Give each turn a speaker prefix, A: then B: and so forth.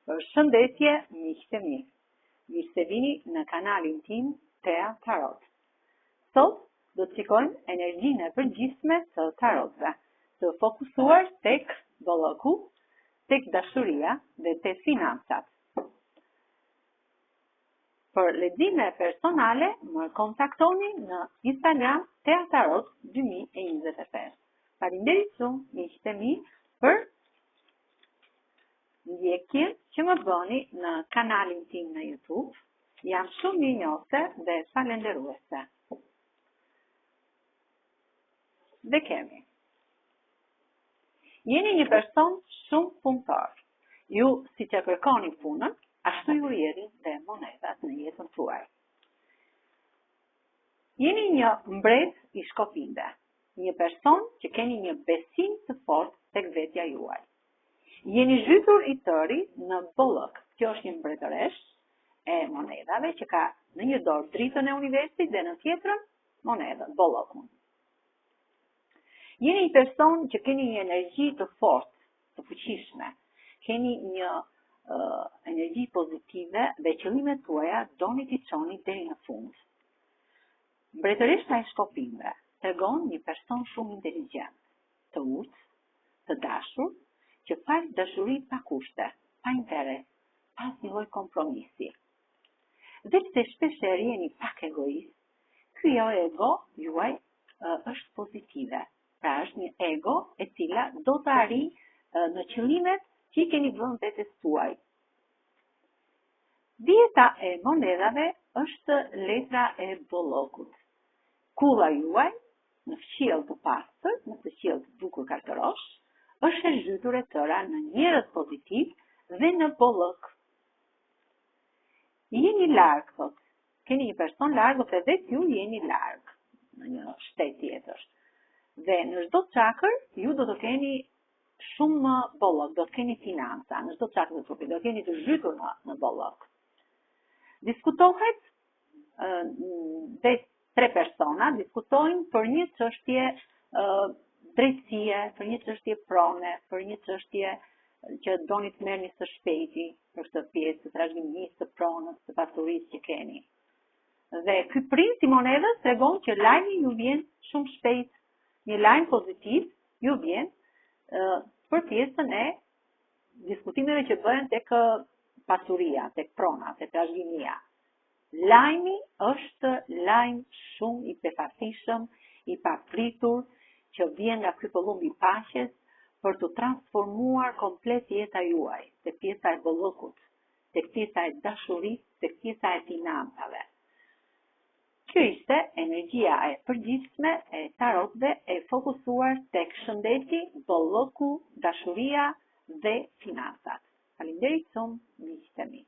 A: Përshëndetje, miqtë mi. Mirë se vini në kanalin tim Tea Tarot. Sot do të shikojmë energjinë e përgjithshme të tarotëve, të fokusuar tek bollëku, tek dashuria dhe tek financat. Për lexime personale, më kontaktoni në Instagram Tea Tarot 2025. Faleminderit shumë, miqtë mi, për ndjekjen që më bëni në kanalin tim në YouTube. Jam shumë mirënjohëse dhe falenderuese. Dhe kemi. Jeni një person shumë punëtor. Ju si që kërkoni punën, ashtu ju jeni dhe monedat në jetën tuaj. Jeni një mbret i shkopinde. Një person që keni një besim të fortë tek vetja juaj. Jeni zhytur i tëri në bollëk. Kjo është një mbretëresh e monedave që ka në një dorë dritën e universit dhe në tjetrën monedën, bollëkun. Jeni një person që keni një energji të fortë, të fuqishme. Keni një energji pozitive dhe qëllimet tuaja doni t'i çoni deri në fund. Mbretëresha e shkopimve tregon një person shumë inteligjent, të urtë, të dashur, që fal dashuri pa kushte, pa interes, pa asnjë lloj kompromisi. Dhe pse shpeshherë jeni pak egoist, ky ego juaj është pozitive. Pra është një ego e cila do të arrijë në qëllimet që i keni vënë vetes tuaj. Dieta e monedave është letra e bollokut. Kulla juaj në fqiell të pastër, në fqiell të bukur kartërosh, është e zhytur e tëra në njerëz pozitiv dhe në bollëk. Jeni larg, thot. Keni një person larg ose vetë ju jeni larg në një shtet tjetër. Dhe në çdo çakër ju do të keni shumë bollëk, do të keni financa, në çdo çakër të trupit, do të keni të zhytur në bollëk. Diskutohet tre persona diskutojnë për një çështje drejtësie, për një çështje prone, për një çështje që doni të merrni së shpejti për këtë pjesë të trashëgimisë, të pronës, të pasurisë që keni. Dhe ky princ i monedhës tregon që lajmi ju vjen shumë shpejt, një lajm pozitiv ju vjen për pjesën e diskutimeve që bëhen tek pasuria, tek prona, tek trashëgimia. Lajmi është lajm shumë i befatishëm, i papritur, që vjen nga ky pëllumb i paqes për të transformuar komplet jeta juaj, tek pjesa e bollëkut, tek pjesa e dashurisë, tek pjesa e financave. Kjo ishte energjia e përgjithshme e tarotëve e fokusuar tek shëndeti, bollëku, dashuria dhe financat. Faleminderit shumë, miqtë mi.